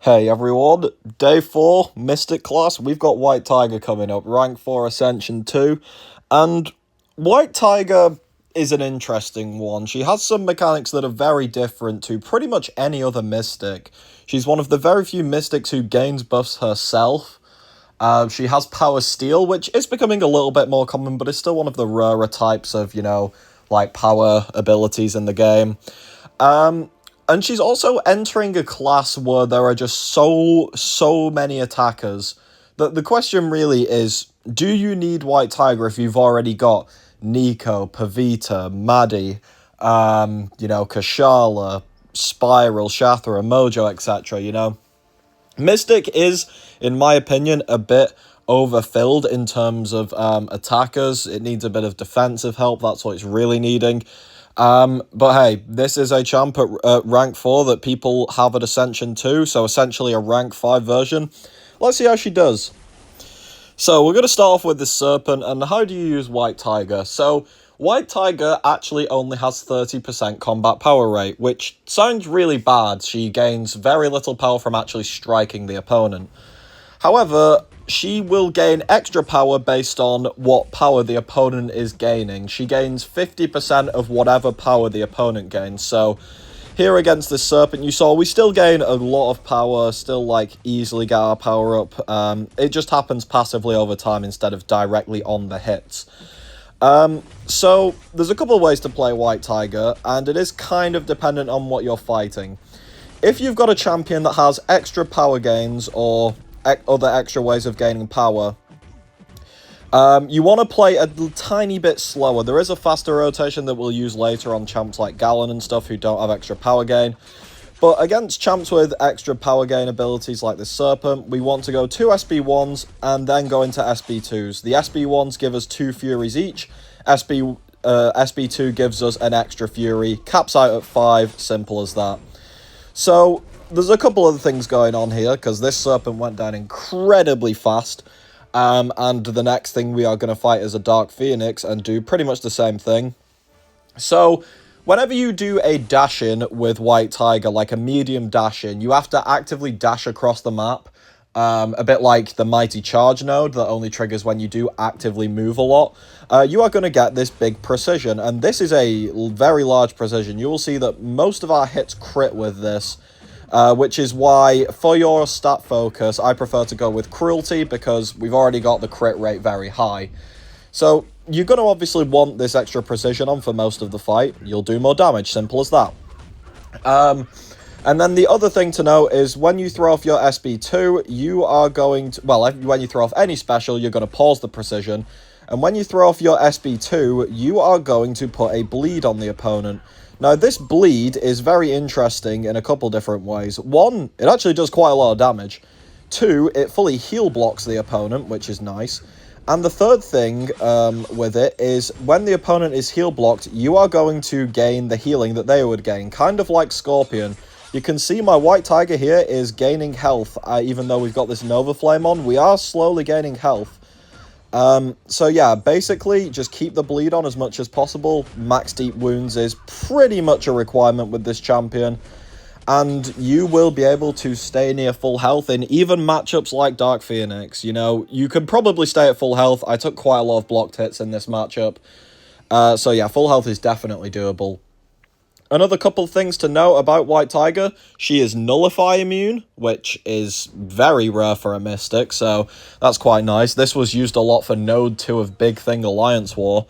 Hey everyone, day 4, Mystic class, we've got White Tiger coming up, rank 4 Ascension 2, and White Tiger is an interesting one. She has some mechanics that are very different to pretty much any other Mystic. She's one of the very few Mystics who gains buffs herself. She has Power Steel, which is becoming a little bit more common, but is still one of the rarer types of, like power abilities in the game. And she's also entering a class where there are just so many attackers that the question really is, do you need White Tiger if you've already got Nico, Pavita, Maddie, Kashala, Spiral, Shathra, Mojo, etc., Mystic is, in my opinion, a bit overfilled in terms of attackers. It needs a bit of defensive help. That's what it's really needing. But hey, this is a champ at rank 4 that people have at Ascension 2, so essentially a rank 5 version. Let's see how she does. So we're going to start off with this Serpent, and how do you use White Tiger? So White Tiger actually only has 30% combat power rate, which sounds really bad. She gains very little power from actually striking the opponent. However, she will gain extra power based on what power the opponent is gaining. She gains 50% of whatever power the opponent gains. So here against this Serpent, you saw we still gain a lot of power, still like easily get our power up. It just happens passively over time instead of directly on the hits. So there's a couple of ways to play White Tiger, and it is kind of dependent on what you're fighting. If you've got a champion that has extra power gains or other extra ways of gaining power, you want to play a tiny bit slower. There is a faster rotation that we'll use later on champs like Gallon and stuff who don't have extra power gain. But against champs with extra power gain abilities like the Serpent, we want to go 2 SB1s and then go into SB2s. The SB1s give us 2 Furies each. SB2 gives us an extra Fury. Caps out at 5, simple as that. So there's a couple other things going on here, because this Serpent went down incredibly fast. And the next thing we are going to fight is a Dark Phoenix and do pretty much the same thing. So whenever you do a dash-in with White Tiger, like a medium dash-in, you have to actively dash across the map. A bit like the Mighty Charge node that only triggers when you do actively move a lot. You are going to get this big precision, and this is a very large precision. You will see that most of our hits crit with this, which is why, for your stat focus, I prefer to go with Cruelty, because we've already got the crit rate very high. So you're going to obviously want this extra precision on for most of the fight. You'll do more damage, simple as that. And then the other thing to note is when you throw off your SB2, you are going to, well, when you throw off any special, you're going to pause the precision. And when you throw off your SB2, you are going to put a bleed on the opponent. Now, this bleed is very interesting in a couple different ways. 1, it actually does quite a lot of damage. 2, it fully heal blocks the opponent, which is nice. And the third thing with it is when the opponent is heal blocked, you are going to gain the healing that they would gain, kind of like Scorpion. You can see my White Tiger here is gaining health, even though we've got this Nova Flame on. We are slowly gaining health. So yeah, basically, just keep the bleed on as much as possible. Max Deep Wounds is pretty much a requirement with this champion. And you will be able to stay near full health in even matchups like Dark Phoenix. You could probably stay at full health. I took quite a lot of blocked hits in this matchup. So yeah, full health is definitely doable. Another couple of things to note about White Tiger, she is Nullify immune, which is very rare for a Mystic, so that's quite nice. This was used a lot for Node 2 of Big Thing Alliance War.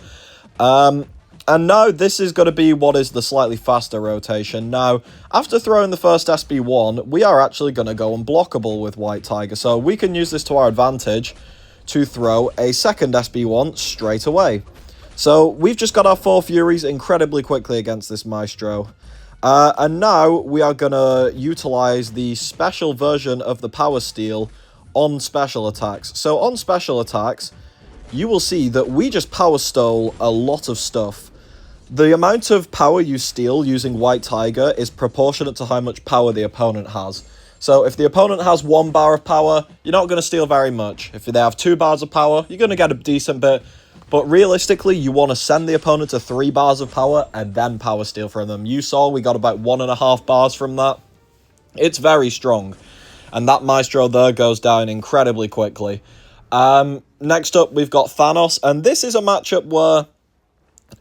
And now this is going to be what is the slightly faster rotation. Now, after throwing the first SB1, we are actually going to go unblockable with White Tiger, so we can use this to our advantage to throw a second SB1 straight away. So we've just got our 4 Furies incredibly quickly against this Maestro. And now we are going to utilize the special version of the Power Steel on special attacks. So on special attacks, you will see that we just power stole a lot of stuff. The amount of power you steal using White Tiger is proportionate to how much power the opponent has. So if the opponent has 1 bar of power, you're not going to steal very much. If they have 2 bars of power, you're going to get a decent bit. But realistically, you want to send the opponent to 3 bars of power and then power steal from them. You saw we got about 1.5 bars from that. It's very strong. and that Maestro there goes down incredibly quickly. Next up, we've got Thanos, and this is a matchup where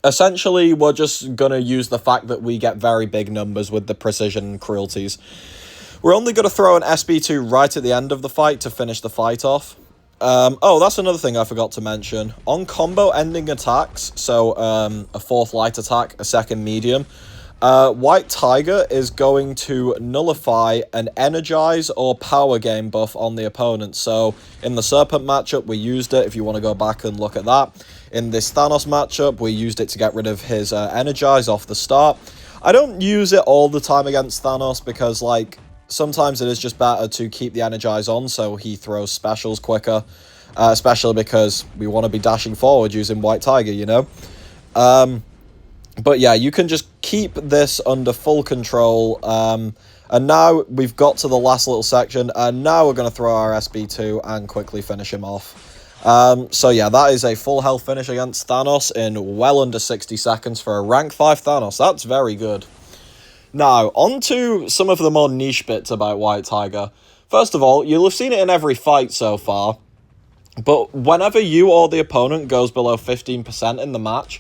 essentially we're just going to use the fact that we get very big numbers with the precision cruelties. We're only going to throw an SB2 right at the end of the fight to finish the fight off. Oh, that's another thing I forgot to mention. On combo ending attacks, so a fourth light attack, a second medium, White Tiger is going to nullify an energize or power gain buff on the opponent. So in the Serpent matchup, we used it, if you want to go back and look at that. In this Thanos matchup, we used it to get rid of his energize off the start. I don't use it all the time against Thanos because, like, sometimes it is just better to keep the energize on so he throws specials quicker, especially because we want to be dashing forward using White Tiger, you know? But yeah, you can just keep this under full control. And now we've got to the last little section, and now we're going to throw our SB2 and quickly finish him off. So yeah, that is a full health finish against Thanos in well under 60 seconds for a rank 5 Thanos. That's very good. Now, on to some of the more niche bits about White Tiger. First of all, you'll have seen it in every fight so far, but whenever you or the opponent goes below 15% in the match,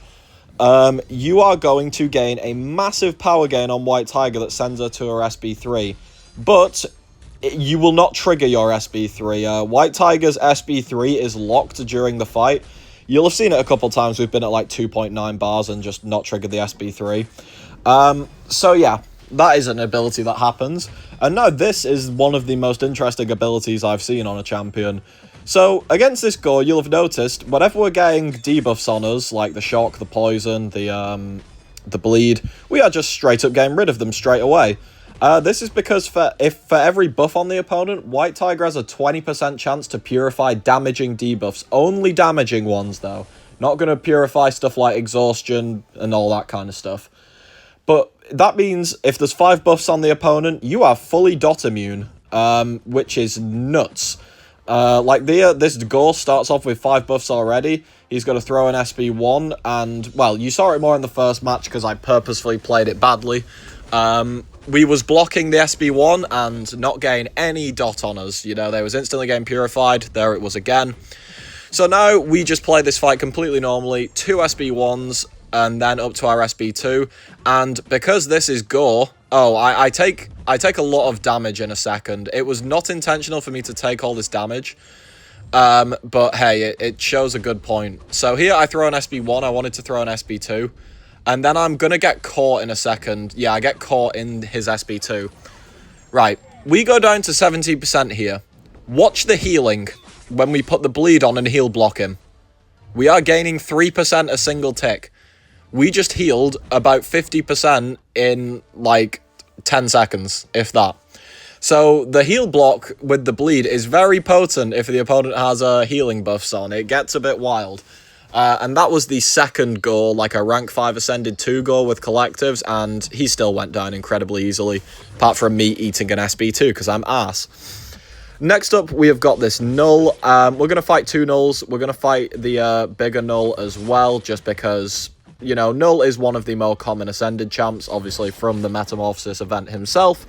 you are going to gain a massive power gain on White Tiger that sends her to her SB3, but you will not trigger your SB3. White Tiger's SB3 is locked during the fight. You'll have seen it a couple times. We've been at like 2.9 bars and just not triggered the SB3. So yeah, that is an ability that happens. And now this is one of the most interesting abilities I've seen on a champion. So against this Gore, you'll have noticed whenever we're getting debuffs on us, like the shock, the poison, the bleed, we are just straight up getting rid of them straight away. This is because for every buff on the opponent, White Tiger has a 20% chance to purify damaging debuffs. Only damaging ones, though. Not going to purify stuff like exhaustion and all that kind of stuff. But that means if there's 5 buffs on the opponent, you are fully dot immune, which is nuts. Like this Gore starts off with 5 buffs already. He's going to throw an SB1, and, well, you saw it more in the first match because I purposefully played it badly. We was blocking the SB1 and not getting any dot on us. You know, they was instantly getting purified. There it was again. So now we just play this fight completely normally. 2 SB1s and then up to our SB2. And because this is Gore... Oh, I take a lot of damage in a second. It was not intentional for me to take all this damage. But hey, it shows a good point. So here I throw an SB1. I wanted to throw an SB2. And then I'm going to get caught in a second. Yeah, I get caught in his SB2. Right, we go down to 70% here. Watch the healing when we put the bleed on and heal block him. We are gaining 3% a single tick. We just healed about 50% in, like, 10 seconds, if that. So the heal block with the bleed is very potent if the opponent has healing buffs on. It gets a bit wild. And that was the second goal, like a rank 5 Ascended 2 goal with collectives, and he still went down incredibly easily, apart from me eating an SB2, because I'm ass. Next up, we have got this Null. We're going to fight 2 Nulls. We're going to fight the bigger Null as well, just because, you know, Null is one of the more common Ascended champs, obviously from the Metamorphosis event himself.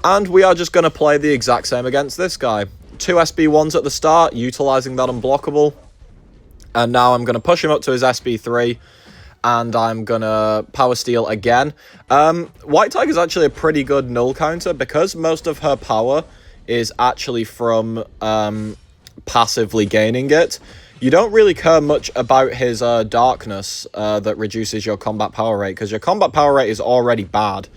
And we are just going to play the exact same against this guy. 2 SB1s at the start, utilising that unblockable. And now I'm going to push him up to his SB3, and I'm going to Power Steal again. White Tiger is actually a pretty good Null counter, because most of her power is actually from passively gaining it. You don't really care much about his darkness that reduces your combat power rate, because your combat power rate is already bad.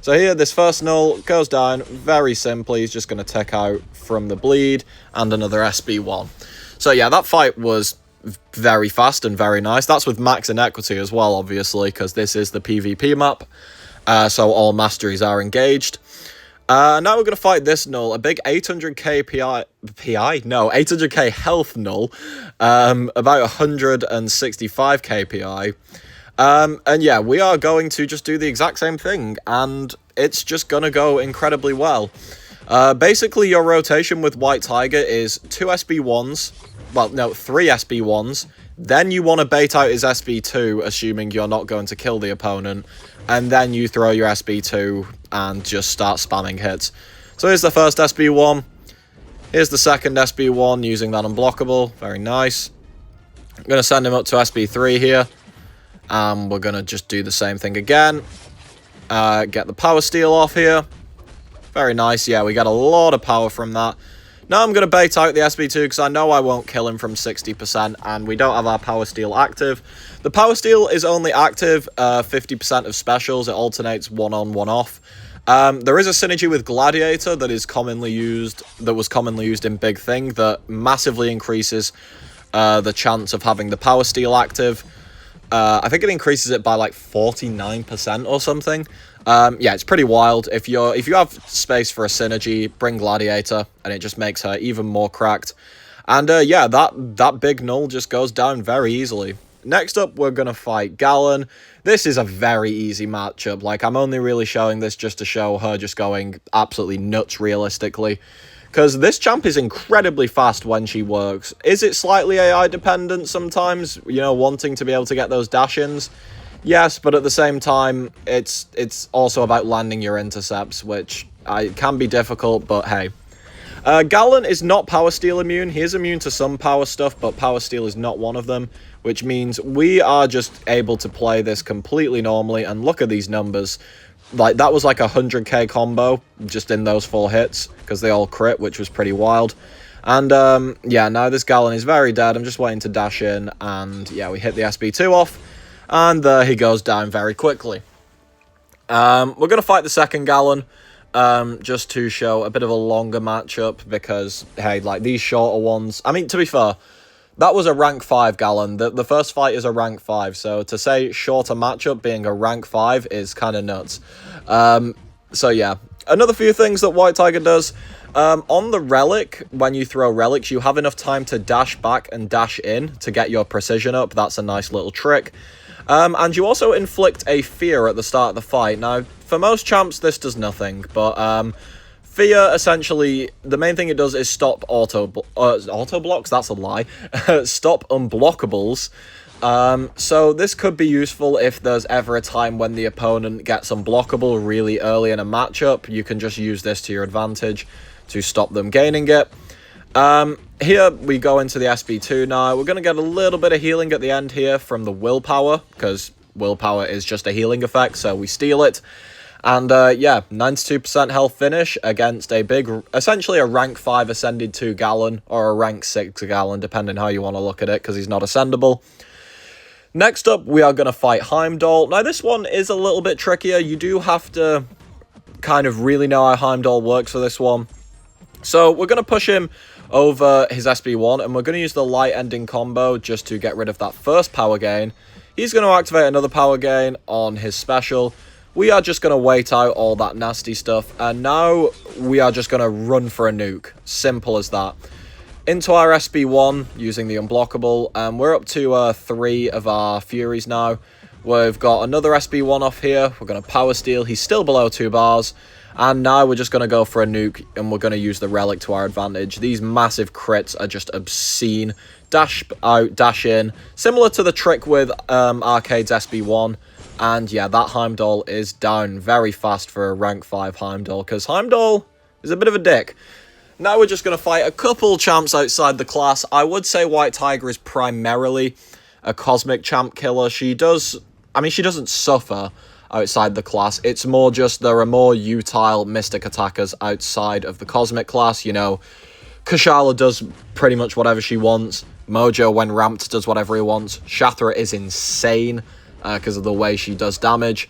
So here, this first Null goes down very simply. He's just going to take out from the bleed and another SB1. So yeah, that fight was very fast and very nice. That's with max inequity as well, obviously, because this is the PvP map, so all masteries are engaged. Now we're going to fight this Null, a big 800k 800k health Null, about 165k PI. And yeah, we are going to just do the exact same thing, and it's just going to go incredibly well. Basically, your rotation with White Tiger is 2 SB1s, well, no, 3 SB1s, then you want to bait out his SB2, assuming you're not going to kill the opponent, and then you throw your SB2 and just start spamming hits. So here's the first SB1. Here's the second SB1 using that unblockable. Very nice. I'm going to send him up to SB3 here. And we're going to just do the same thing again. Get the power steal off here. Very nice. Yeah, we got a lot of power from that. Now I'm going to bait out the SB2 because I know I won't kill him from 60%. And we don't have our power steal active. The power steal is only active 50% of specials. It alternates one on, one off. There is a synergy with Gladiator that is commonly used, that was commonly used in Big Thing, that massively increases the chance of having the power steal active. I think it increases it by like 49% or something. Yeah, it's pretty wild. If you have space for a synergy, bring Gladiator, and it just makes her even more cracked. And yeah, that big null just goes down very easily. Next up, we're going to fight Gallon. This is a very easy matchup. Like, I'm only really showing this just to show her just going absolutely nuts realistically. Because this champ is incredibly fast when she works. Is it slightly AI dependent sometimes? You know, wanting to be able to get those dash-ins? Yes, but at the same time, it's also about landing your intercepts, which can be difficult, but hey. Gallon is not power steal immune. He is immune to some power stuff, but power steal is not one of them, which means we are just able to play this completely normally. And look at these numbers. Like, that was like a 100k combo just in those 4 hits because they all crit, which was pretty wild. And yeah, now this Gallon is very dead. I'm just waiting to dash in, and yeah, we hit the SB2 off, and he goes down very quickly. We're going to fight the second Gallon. Just to show a bit of a longer matchup because, hey, like, these shorter ones... I mean, to be fair, that was a rank 5 Gallon. The first fight is a rank 5, so to say shorter matchup being a rank 5 is kind of nuts. So, yeah. Another few things that White Tiger does. On the Relic, when you throw Relics, you have enough time to dash back and dash in to get your precision up. That's a nice little trick. And you also inflict a fear at the start of the fight. Now, for most champs, this does nothing, but fear, essentially, the main thing it does is stop auto blocks. That's a lie. Stop unblockables. So this could be useful if there's ever a time when the opponent gets unblockable really early in a matchup. You can just use this to your advantage to stop them gaining it. Here we go into the SB2 now. We're going to get a little bit of healing at the end here from the willpower, because willpower is just a healing effect, so we steal it. And yeah, 92% health finish against a big, essentially a rank 5 ascended 2 Gallon, or a rank 6 Gallon, depending how you want to look at it, because he's not ascendable. Next up, we are going to fight Heimdall. Now, this one is a little bit trickier. You do have to kind of really know how Heimdall works for this one. So we're going to push him over his SB1, and we're going to use the light ending combo just to get rid of that first power gain. He's going to activate another power gain on his special. We are just going to wait out all that nasty stuff, and now we are just going to run for a nuke. Simple as that. Into our SB1 using the unblockable, and we're up to 3 of our Furies now. We've got another SB1 off here. We're going to power steal. He's still below 2 bars. And now we're just going to go for a nuke, and we're going to use the Relic to our advantage. These massive crits are just obscene. Dash out, dash in. Similar to the trick with Arcade's SB1. And yeah, that Heimdall is down very fast for a rank 5 Heimdall, because Heimdall is a bit of a dick. Now we're just going to fight a couple champs outside the class. I would say White Tiger is primarily a Cosmic champ killer. She doesn't suffer outside the class. It's more just there are more utile Mystic attackers outside of the Cosmic class. You know, Kushala does pretty much whatever she wants. Mojo, when ramped, does whatever he wants. Shathra is insane because of the way she does damage.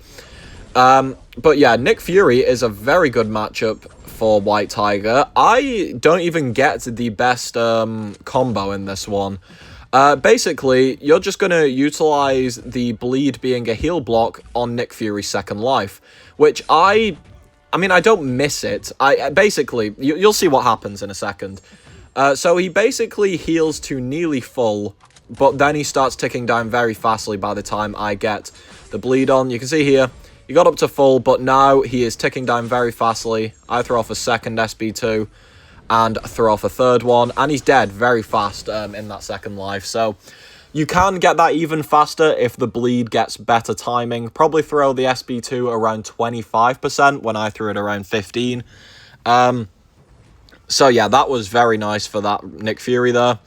But yeah, Nick Fury is a very good matchup for White Tiger. I don't even get the best combo in this one. Basically, you're just going to utilize the bleed being a heal block on Nick Fury's second life, which I mean, I don't miss it. Basically, you'll see what happens in a second. So he basically heals to nearly full, but then he starts ticking down very fastly by the time I get the bleed on. You can see here, he got up to full, but now he is ticking down very fastly. I throw off a second SB2. And throw off a third one, and he's dead very fast in that second life. So you can get that even faster if the bleed gets better timing. Probably throw the SB2 around 25% when I threw it around 15%. So yeah, that was very nice for that Nick Fury there.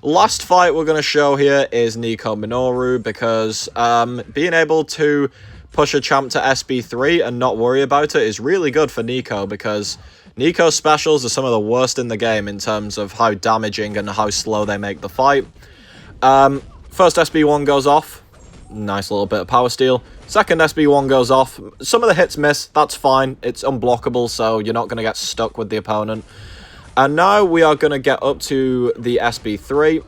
Last fight we're going to show here is Nico Minoru, because being able to push a champ to SB3 and not worry about it is really good for Nico, because Nico's specials are some of the worst in the game in terms of how damaging and how slow they make the fight. First SB1 goes off. Nice little bit of power steal. Second SB1 goes off. Some of the hits miss. That's fine. It's unblockable, so you're not going to get stuck with the opponent. And now we are going to get up to the SB3.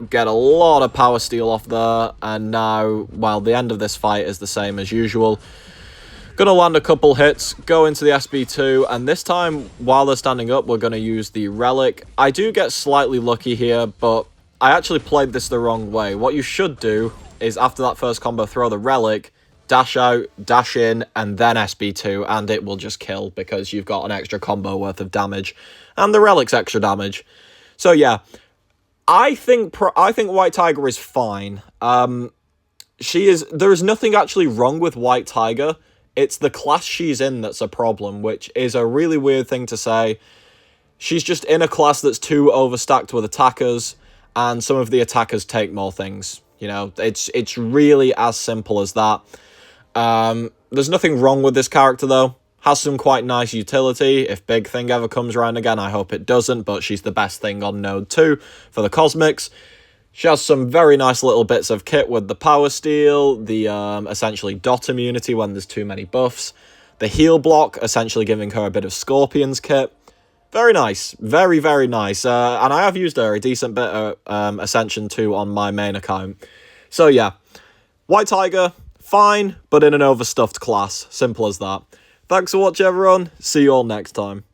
Get a lot of power steal off there. And now, well, the end of this fight is the same as usual. Going to land a couple hits, go into the SB2, and this time, while they're standing up, we're going to use the Relic. I do get slightly lucky here, but I actually played this the wrong way. What you should do is, after that first combo, throw the Relic, dash out, dash in, and then SB2, and it will just kill, because you've got an extra combo worth of damage, and the Relic's extra damage. So yeah, I think White Tiger is fine. There is nothing actually wrong with White Tiger. It's the class she's in that's a problem, which is a really weird thing to say. She's just in a class that's too overstacked with attackers, and some of the attackers take more things. You know, it's really as simple as that. There's nothing wrong with this character, though. Has some quite nice utility. If Big Thing ever comes around again, I hope it doesn't, but she's the best thing on Node 2 for the Cosmics. She has some very nice little bits of kit with the Power Steal, the essentially dot immunity when there's too many buffs, the heal block, essentially giving her a bit of Scorpion's kit. Very nice. Very, very nice. And I have used her a decent bit of Ascension 2 on my main account. So yeah, White Tiger, fine, but in an overstuffed class. Simple as that. Thanks for watching, everyone. See you all next time.